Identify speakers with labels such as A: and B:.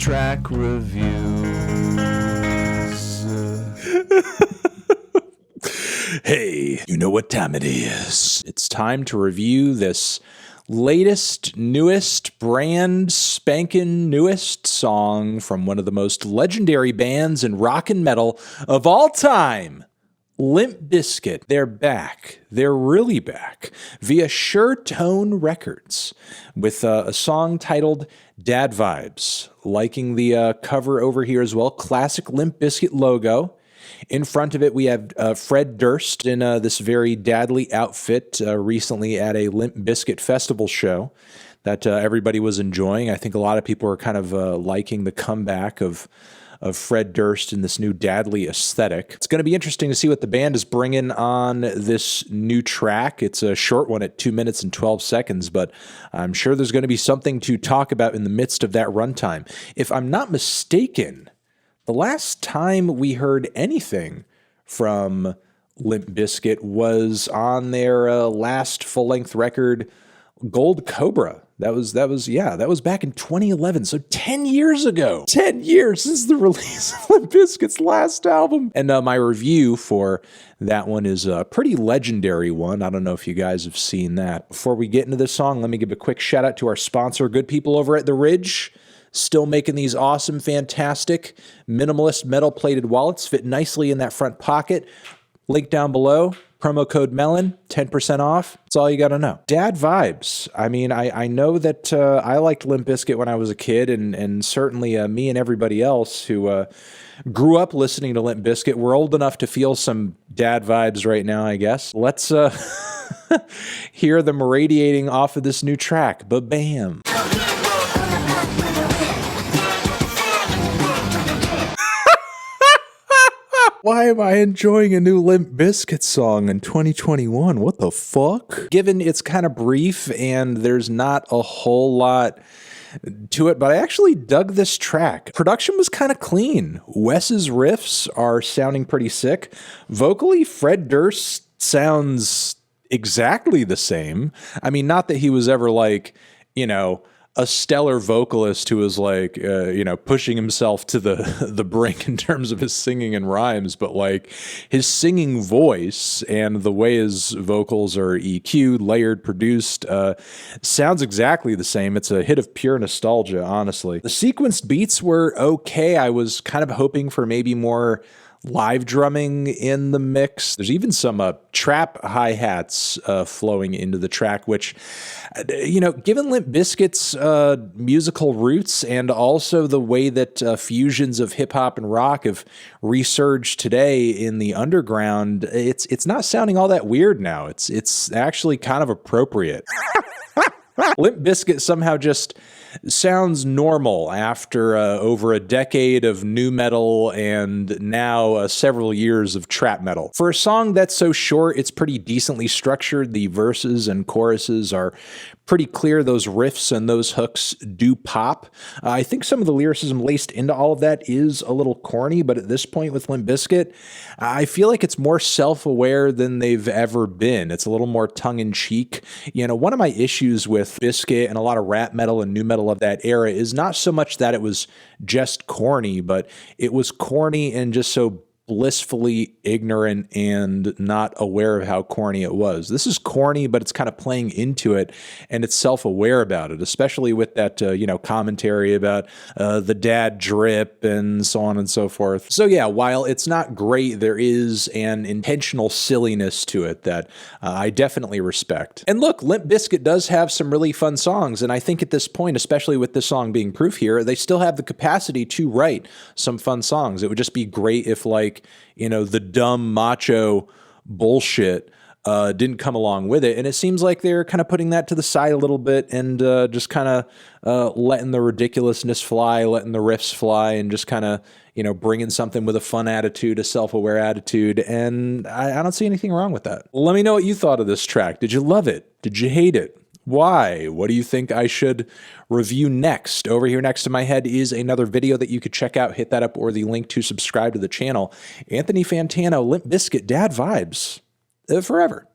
A: track reviews.
B: Hey, you know what time it is. It's time to review this latest, newest, brand spankin' newest song from one of the most legendary bands in rock and metal of all time. Limp Bizkit. They're back. They're really back via Sure Tone Records with a song titled Dad Vibes. Liking the cover over here as well. Classic Limp Bizkit logo. In front of it, we have Fred Durst in this very dadly outfit recently at a Limp Bizkit festival show that everybody was enjoying. I think a lot of people are kind of liking the comeback of Fred Durst in this new dadly aesthetic. It's going to be interesting to see what the band is bringing on this new track. It's a short one at 2 minutes and 12 seconds, but I'm sure there's going to be something to talk about in the midst of that runtime. If I'm not mistaken, the last time we heard anything from Limp Bizkit was on their last full-length record, Gold Cobra. That was back in 2011, so 10 years ago. 10 years since the release of Limp Bizkit's last album. And my review for that one is a pretty legendary one. I don't know if you guys have seen that. Before we get into this song, let me give a quick shout out to our sponsor, good people over at The Ridge. Still making these awesome, fantastic, minimalist metal-plated wallets. Fit nicely in that front pocket. Link down below. Promo code MELON, 10% off. That's all you got to know. Dad vibes. I mean, I know that I liked Limp Bizkit when I was a kid, and certainly me and everybody else who grew up listening to Limp Bizkit, we're old enough to feel some dad vibes right now, I guess. Let's hear them radiating off of this new track. Ba-bam. Why am I enjoying a new Limp Bizkit song in 2021? What the fuck? Given it's kind of brief and there's not a whole lot to it, but I actually dug this track. Production was kind of clean. Wes's riffs are sounding pretty sick. Vocally, Fred Durst sounds exactly the same. I mean, not that he was ever like, you know, a stellar vocalist who was like, pushing himself to the brink in terms of his singing and rhymes, but like his singing voice and the way his vocals are EQ'd, layered, produced, sounds exactly the same. It's a hit of pure nostalgia, honestly. The sequenced beats were okay. I was kind of hoping for maybe more live drumming in the mix. There's even some trap hi-hats flowing into the track, which, given Limp Bizkit's musical roots and also the way that fusions of hip-hop and rock have resurged today in the underground, it's not sounding all that weird now. It's actually kind of appropriate. Limp Bizkit somehow just sounds normal after over a decade of nu metal and now several years of trap metal. For a song that's so short, it's pretty decently structured. The verses and choruses are pretty clear. Those riffs and those hooks do pop. I think some of the lyricism laced into all of that is a little corny, but at this point with Limp Bizkit, I feel like it's more self-aware than they've ever been. It's a little more tongue-in-cheek. One of my issues with Bizkit and a lot of rap metal and nu metal of that era is not so much that it was just corny, but it was corny and just so blissfully ignorant and not aware of how corny it was. This is corny, but it's kind of playing into it, and it's self-aware about it, especially with that, commentary about the dad drip and so on and so forth. So yeah, while it's not great, there is an intentional silliness to it that I definitely respect. And look, Limp Bizkit does have some really fun songs, and I think at this point, especially with this song being proof here, they still have the capacity to write some fun songs. It would just be great if, like, the dumb macho bullshit didn't come along with it. And it seems like they're kind of putting that to the side a little bit and just kind of letting the ridiculousness fly, letting the riffs fly, and just kind of, bringing something with a fun attitude, a self-aware attitude. And I don't see anything wrong with that. Let me know what you thought of this track. Did you love it? Did you hate it? Why? What do you think I should review next? Over here next to my head is another video that you could check out. Hit that up or the link to subscribe to the channel. Anthony Fantano, Limp Bizkit, Dad Vibes. Forever.